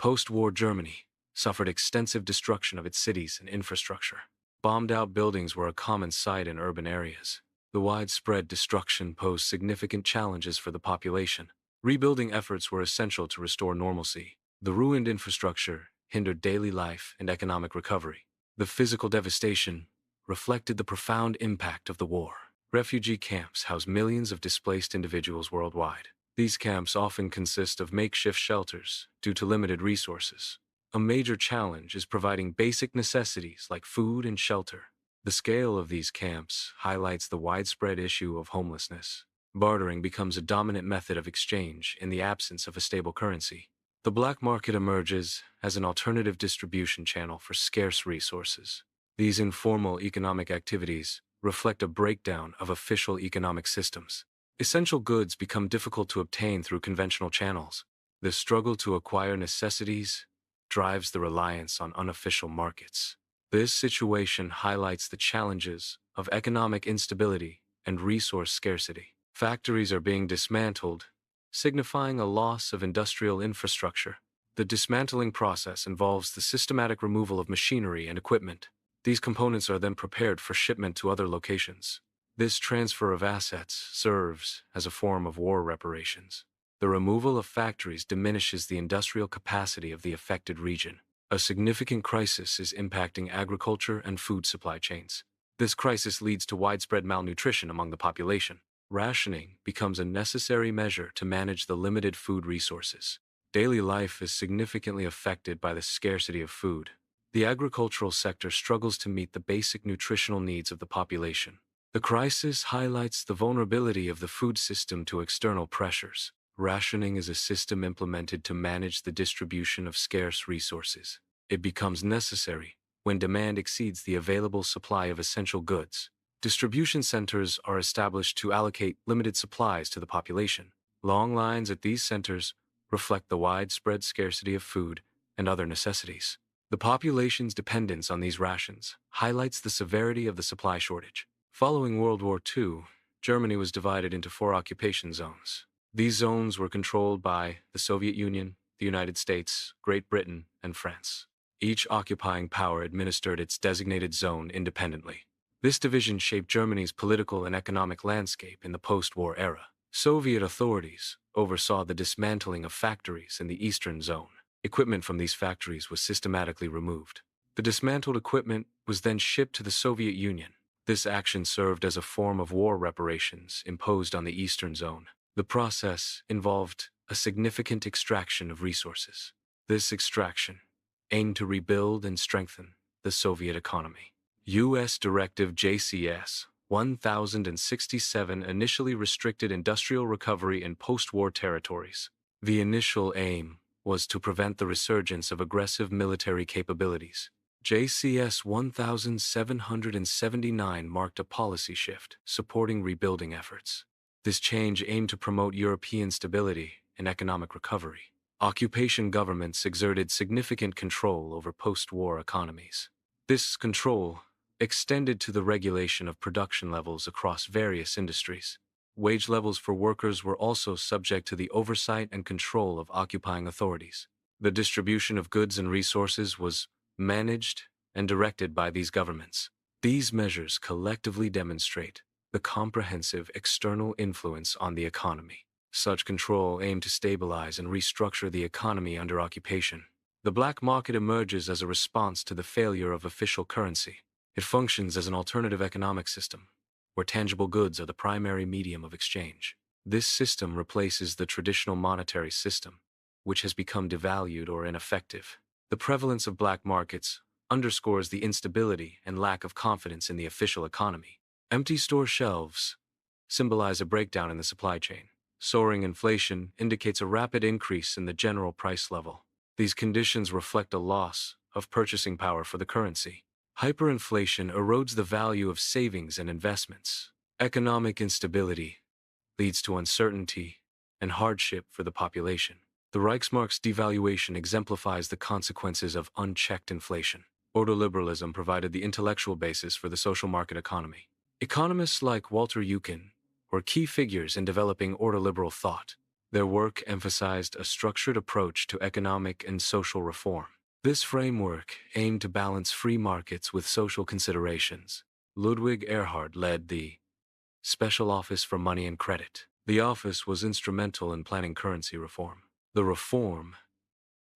Post-war Germany suffered extensive destruction of its cities and infrastructure. Bombed-out buildings were a common sight in urban areas. The widespread destruction posed significant challenges for the population. Rebuilding efforts were essential to restore normalcy. The ruined infrastructure hindered daily life and economic recovery. The physical devastation reflected the profound impact of the war. Refugee camps house millions of displaced individuals worldwide. These camps often consist of makeshift shelters due to limited resources. A major challenge is providing basic necessities like food and shelter. The scale of these camps highlights the widespread issue of homelessness. Bartering becomes a dominant method of exchange in the absence of a stable currency. The black market emerges as an alternative distribution channel for scarce resources. These informal economic activities reflect a breakdown of official economic systems. Essential goods become difficult to obtain through conventional channels. The struggle to acquire necessities drives the reliance on unofficial markets. This situation highlights the challenges of economic instability and resource scarcity. Factories are being dismantled, signifying a loss of industrial infrastructure. The dismantling process involves the systematic removal of machinery and equipment. These components are then prepared for shipment to other locations. This transfer of assets serves as a form of war reparations. The removal of factories diminishes the industrial capacity of the affected region. A significant crisis is impacting agriculture and food supply chains. This crisis leads to widespread malnutrition among the population. Rationing becomes a necessary measure to manage the limited food resources. Daily life is significantly affected by the scarcity of food. The agricultural sector struggles to meet the basic nutritional needs of the population. The crisis highlights the vulnerability of the food system to external pressures. Rationing is a system implemented to manage the distribution of scarce resources. It becomes necessary when demand exceeds the available supply of essential goods. Distribution centers are established to allocate limited supplies to the population. Long lines at these centers reflect the widespread scarcity of food and other necessities. The population's dependence on these rations highlights the severity of the supply shortage. Following World War II, Germany was divided into 4 occupation zones. These zones were controlled by the Soviet Union, the United States, Great Britain, and France. Each occupying power administered its designated zone independently. This division shaped Germany's political and economic landscape in the post-war era. Soviet authorities oversaw the dismantling of factories in the Eastern Zone. Equipment from these factories was systematically removed. The dismantled equipment was then shipped to the Soviet Union. This action served as a form of war reparations imposed on the Eastern Zone. The process involved a significant extraction of resources. This extraction aimed to rebuild and strengthen the Soviet economy. U.S. Directive JCS 1067 initially restricted industrial recovery in post-war territories. The initial aim was to prevent the resurgence of aggressive military capabilities. JCS 1779 marked a policy shift, supporting rebuilding efforts. This change aimed to promote European stability and economic recovery. Occupation governments exerted significant control over post-war economies. This control extended to the regulation of production levels across various industries. Wage levels for workers were also subject to the oversight and control of occupying authorities. The distribution of goods and resources was managed and directed by these governments. These measures collectively demonstrate the comprehensive external influence on the economy. Such control aimed to stabilize and restructure the economy under occupation. The black market emerges as a response to the failure of official currency. It functions as an alternative economic system, where tangible goods are the primary medium of exchange. This system replaces the traditional monetary system, which has become devalued or ineffective. The prevalence of black markets underscores the instability and lack of confidence in the official economy. Empty store shelves symbolize a breakdown in the supply chain. Soaring inflation indicates a rapid increase in the general price level. These conditions reflect a loss of purchasing power for the currency. Hyperinflation erodes the value of savings and investments. Economic instability leads to uncertainty and hardship for the population. The Reichsmark's devaluation exemplifies the consequences of unchecked inflation. Ordoliberalism provided the intellectual basis for the social market economy. Economists like Walter Eucken were key figures in developing ordoliberal thought. Their work emphasized a structured approach to economic and social reform. This framework aimed to balance free markets with social considerations. Ludwig Erhard led the Special Office for Money and Credit. The office was instrumental in planning currency reform. The reform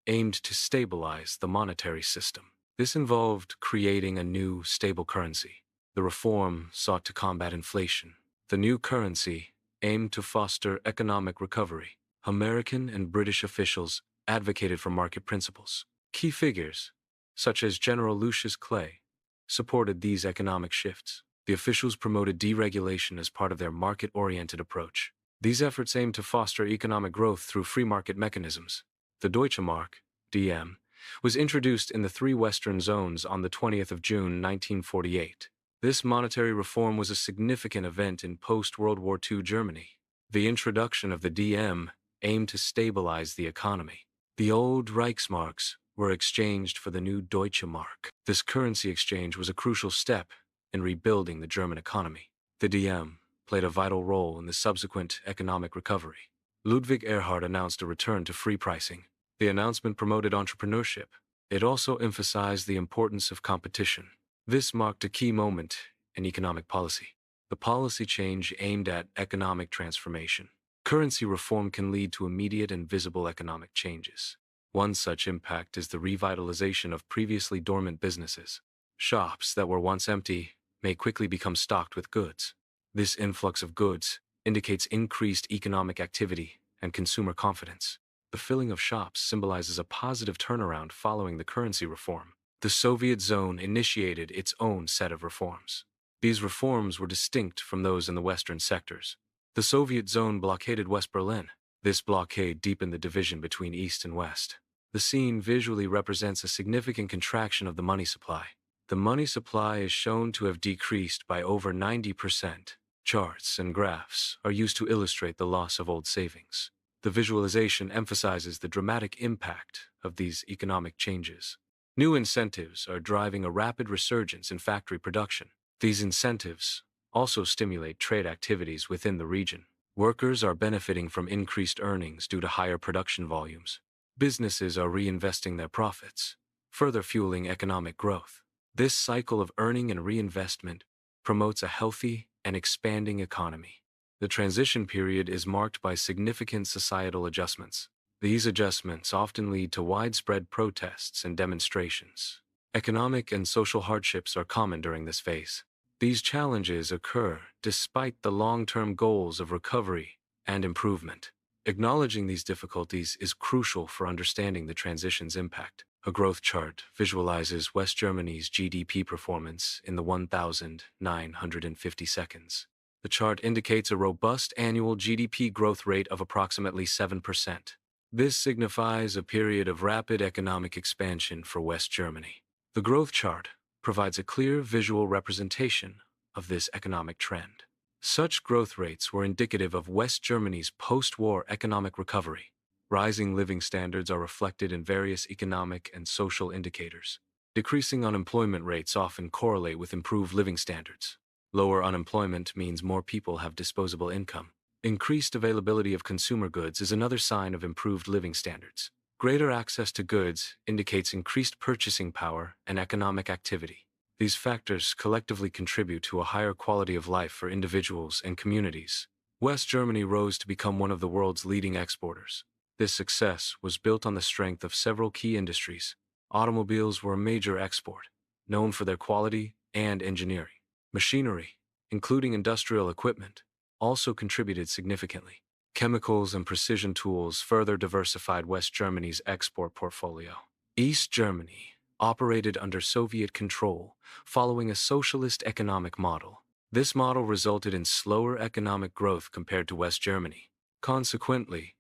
aimed to stabilize the monetary system. This involved creating a new, stable currency. The reform sought to combat inflation. The new currency aimed to foster economic recovery. American and British officials advocated for market principles. Key figures, such as General Lucius Clay, supported these economic shifts. The officials promoted deregulation as part of their market-oriented approach. These efforts aimed to foster economic growth through free market mechanisms. The Deutsche Mark, DM, was introduced in the three Western zones on the 20th of June 1948. This monetary reform was a significant event in post-World War II Germany. The introduction of the DM aimed to stabilize the economy. The old Reichsmarks were exchanged for the new Deutsche Mark. This currency exchange was a crucial step in rebuilding the German economy. The DM played a vital role in the subsequent economic recovery. Ludwig Erhard announced a return to free pricing. The announcement promoted entrepreneurship. It also emphasized the importance of competition. This marked a key moment in economic policy. The policy change aimed at economic transformation. Currency reform can lead to immediate and visible economic changes. One such impact is the revitalization of previously dormant businesses. Shops that were once empty may quickly become stocked with goods. This influx of goods indicates increased economic activity and consumer confidence. The filling of shops symbolizes a positive turnaround following the currency reform. The Soviet zone initiated its own set of reforms. These reforms were distinct from those in the Western sectors. The Soviet zone blockaded West Berlin. This blockade deepened the division between East and West. The scene visually represents a significant contraction of the money supply. The money supply is shown to have decreased by over 90%. Charts and graphs are used to illustrate the loss of old savings. The visualization emphasizes the dramatic impact of these economic changes. New incentives are driving a rapid resurgence in factory production. These incentives also stimulate trade activities within the region. Workers are benefiting from increased earnings due to higher production volumes. Businesses are reinvesting their profits, further fueling economic growth. This cycle of earning and reinvestment promotes a healthy and expanding economy. The transition period is marked by significant societal adjustments. These adjustments often lead to widespread protests and demonstrations. Economic and social hardships are common during this phase. These challenges occur despite the long-term goals of recovery and improvement. Acknowledging these difficulties is crucial for understanding the transition's impact. A growth chart visualizes West Germany's GDP performance in the 1,950 seconds. The chart indicates a robust annual GDP growth rate of approximately 7%. This signifies a period of rapid economic expansion for West Germany. The growth chart provides a clear visual representation of this economic trend. Such growth rates were indicative of West Germany's post-war economic recovery. Rising living standards are reflected in various economic and social indicators. Decreasing unemployment rates often correlate with improved living standards. Lower unemployment means more people have disposable income. Increased availability of consumer goods is another sign of improved living standards. Greater access to goods indicates increased purchasing power and economic activity. These factors collectively contribute to a higher quality of life for individuals and communities. West Germany rose to become one of the world's leading exporters. This success was built on the strength of several key industries. Automobiles were a major export, known for their quality and engineering. Machinery, including industrial equipment, also contributed significantly. Chemicals and precision tools further diversified West Germany's export portfolio. East Germany operated under Soviet control, following a socialist economic model. This model resulted in slower economic growth compared to West Germany. Consequently,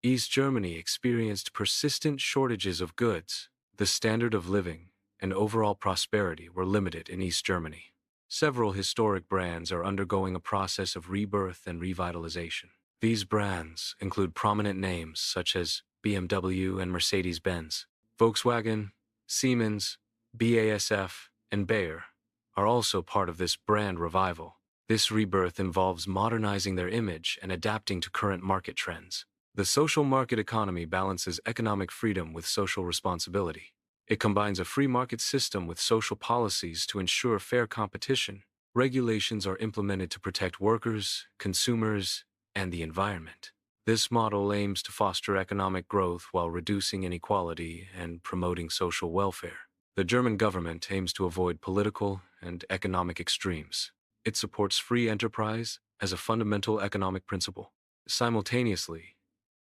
East Germany experienced persistent shortages of goods. The standard of living and overall prosperity were limited in East Germany. Several historic brands are undergoing a process of rebirth and revitalization. These brands include prominent names such as BMW and Mercedes-Benz. Volkswagen, Siemens, BASF, and Bayer are also part of this brand revival. This rebirth involves modernizing their image and adapting to current market trends. The social market economy balances economic freedom with social responsibility. It combines a free market system with social policies to ensure fair competition. Regulations are implemented to protect workers, consumers, and the environment. This model aims to foster economic growth while reducing inequality and promoting social welfare. The German government aims to avoid political and economic extremes. It supports free enterprise as a fundamental economic principle. Simultaneously,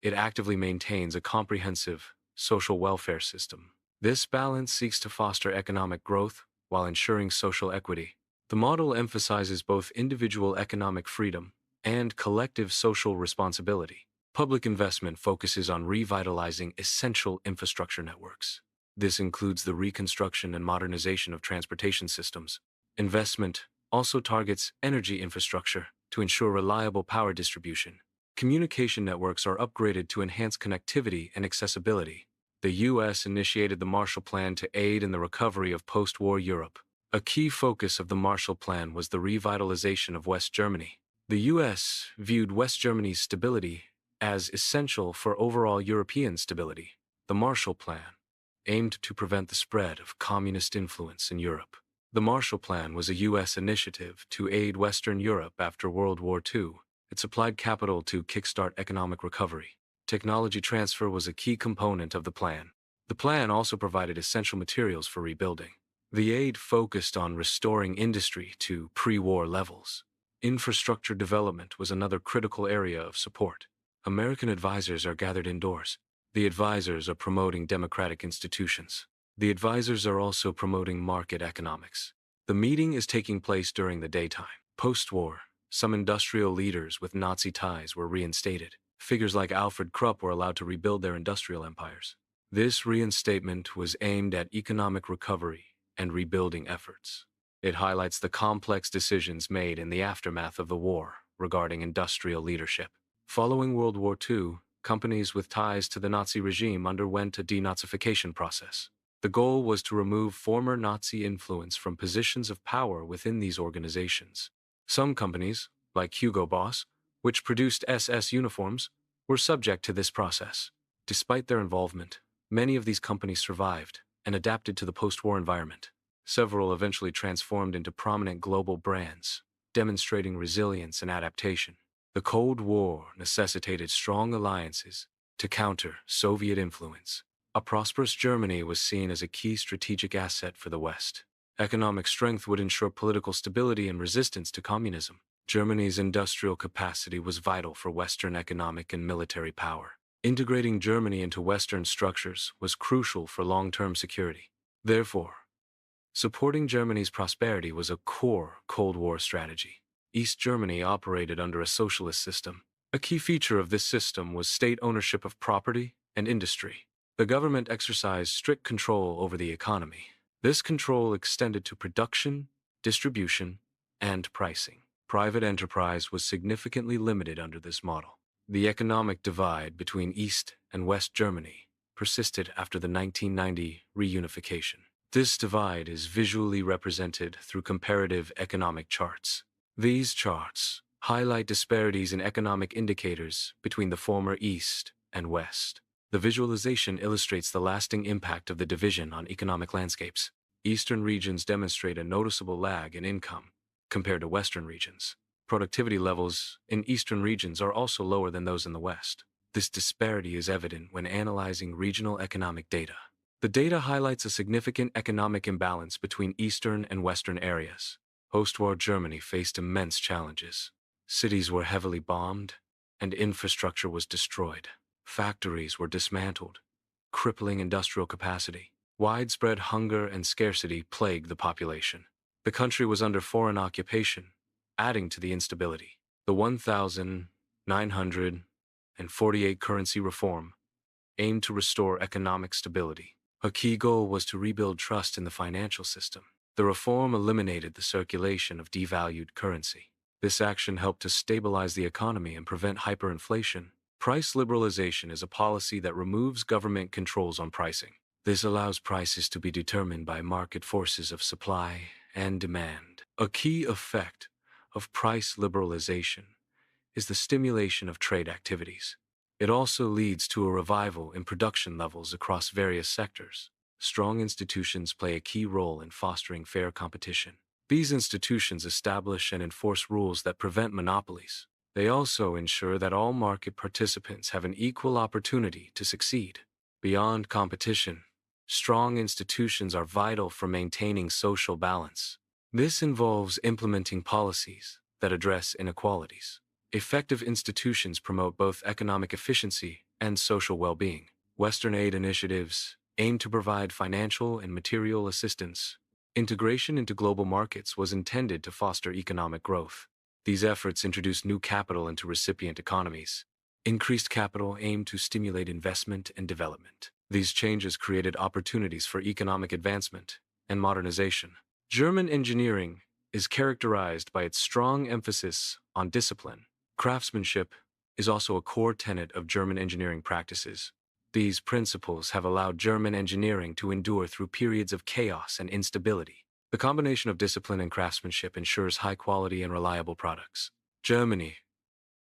it actively maintains a comprehensive social welfare system. This balance seeks to foster economic growth while ensuring social equity. The model emphasizes both individual economic freedom and collective social responsibility. Public investment focuses on revitalizing essential infrastructure networks. This includes the reconstruction and modernization of transportation systems. Investment also targets energy infrastructure to ensure reliable power distribution. Communication networks are upgraded to enhance connectivity and accessibility. The U.S. initiated the Marshall Plan to aid in the recovery of post-war Europe. A key focus of the Marshall Plan was the revitalization of West Germany. The U.S. viewed West Germany's stability as essential for overall European stability. The Marshall Plan aimed to prevent the spread of communist influence in Europe. The Marshall Plan was a U.S. initiative to aid Western Europe after World War II. It supplied capital to kickstart economic recovery. Technology transfer was a key component of the plan. The plan also provided essential materials for rebuilding. The aid focused on restoring industry to pre-war levels. Infrastructure development was another critical area of support. American advisors are gathered indoors. The advisors are promoting democratic institutions. The advisors are also promoting market economics. The meeting is taking place during the daytime. Post-war, some industrial leaders with Nazi ties were reinstated. Figures like Alfred Krupp were allowed to rebuild their industrial empires. This reinstatement was aimed at economic recovery and rebuilding efforts. It highlights the complex decisions made in the aftermath of the war regarding industrial leadership. Following World War II, companies with ties to the Nazi regime underwent a denazification process. The goal was to remove former Nazi influence from positions of power within these organizations. Some companies, like Hugo Boss, which produced SS uniforms, were subject to this process. Despite their involvement, many of these companies survived and adapted to the post-war environment. Several eventually transformed into prominent global brands, demonstrating resilience and adaptation. The Cold War necessitated strong alliances to counter Soviet influence. A prosperous Germany was seen as a key strategic asset for the West. Economic strength would ensure political stability and resistance to communism. Germany's industrial capacity was vital for Western economic and military power. Integrating Germany into Western structures was crucial for long-term security. Therefore, supporting Germany's prosperity was a core Cold War strategy. East Germany operated under a socialist system. A key feature of this system was state ownership of property and industry. The government exercised strict control over the economy. This control extended to production, distribution, and pricing. Private enterprise was significantly limited under this model. The economic divide between East and West Germany persisted after the 1990 reunification. This divide is visually represented through comparative economic charts. These charts highlight disparities in economic indicators between the former East and West. The visualization illustrates the lasting impact of the division on economic landscapes. Eastern regions demonstrate a noticeable lag in income compared to Western regions. Productivity levels in Eastern regions are also lower than those in the West. This disparity is evident when analyzing regional economic data. The data highlights a significant economic imbalance between Eastern and Western areas. Post-war Germany faced immense challenges. Cities were heavily bombed, and infrastructure was destroyed. Factories were dismantled, crippling industrial capacity. Widespread hunger and scarcity plagued the population. The country was under foreign occupation, adding to the instability. The 1948 currency reform aimed to restore economic stability. A key goal was to rebuild trust in the financial system. The reform eliminated the circulation of devalued currency. This action helped to stabilize the economy and prevent hyperinflation. Price liberalization is a policy that removes government controls on pricing. This allows prices to be determined by market forces of supply and demand. A key effect of price liberalization is the stimulation of trade activities. It also leads to a revival in production levels across various sectors. Strong institutions play a key role in fostering fair competition. These institutions establish and enforce rules that prevent monopolies. They also ensure that all market participants have an equal opportunity to succeed. Beyond competition, strong institutions are vital for maintaining social balance. This involves implementing policies that address inequalities. Effective institutions promote both economic efficiency and social well-being. Western aid initiatives aim to provide financial and material assistance. Integration into global markets was intended to foster economic growth. These efforts introduced new capital into recipient economies. Increased capital aimed to stimulate investment and development. These changes created opportunities for economic advancement and modernization. German engineering is characterized by its strong emphasis on discipline. Craftsmanship is also a core tenet of German engineering practices. These principles have allowed German engineering to endure through periods of chaos and instability. The combination of discipline and craftsmanship ensures high quality and reliable products. Germany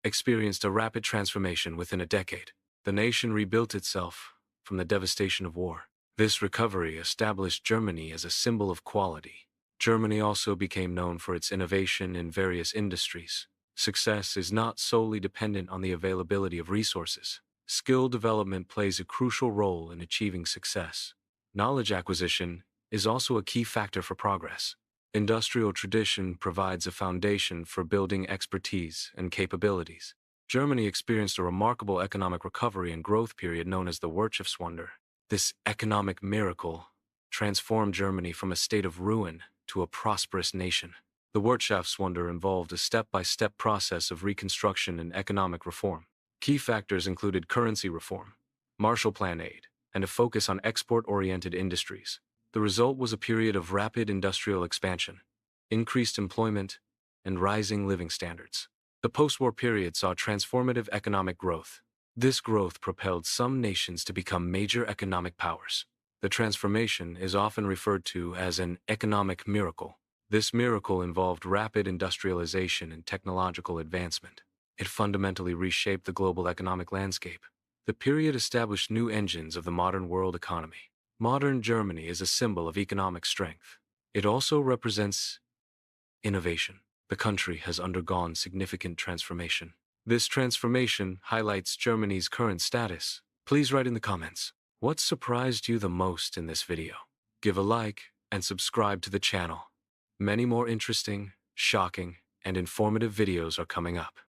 experienced a rapid transformation within a decade. The nation rebuilt itself from the devastation of war. This recovery established Germany as a symbol of quality. Germany also became known for its innovation in various industries. Success is not solely dependent on the availability of resources. Skill development plays a crucial role in achieving success. Knowledge acquisition is also a key factor for progress. Industrial tradition provides a foundation for building expertise and capabilities. Germany experienced a remarkable economic recovery and growth period known as the Wirtschaftswunder. This economic miracle transformed Germany from a state of ruin to a prosperous nation. The Wirtschaftswunder involved a step-by-step process of reconstruction and economic reform. Key factors included currency reform, Marshall Plan aid, and a focus on export-oriented industries. The result was a period of rapid industrial expansion, increased employment, and rising living standards. The post-war period saw transformative economic growth. This growth propelled some nations to become major economic powers. The transformation is often referred to as an economic miracle. This miracle involved rapid industrialization and technological advancement. It fundamentally reshaped the global economic landscape. The period established new engines of the modern world economy. Modern Germany is a symbol of economic strength. It also represents innovation. The country has undergone significant transformation. This transformation highlights Germany's current status. Please write in the comments, what surprised you the most in this video? Give a like and subscribe to the channel. Many more interesting, shocking, and informative videos are coming up.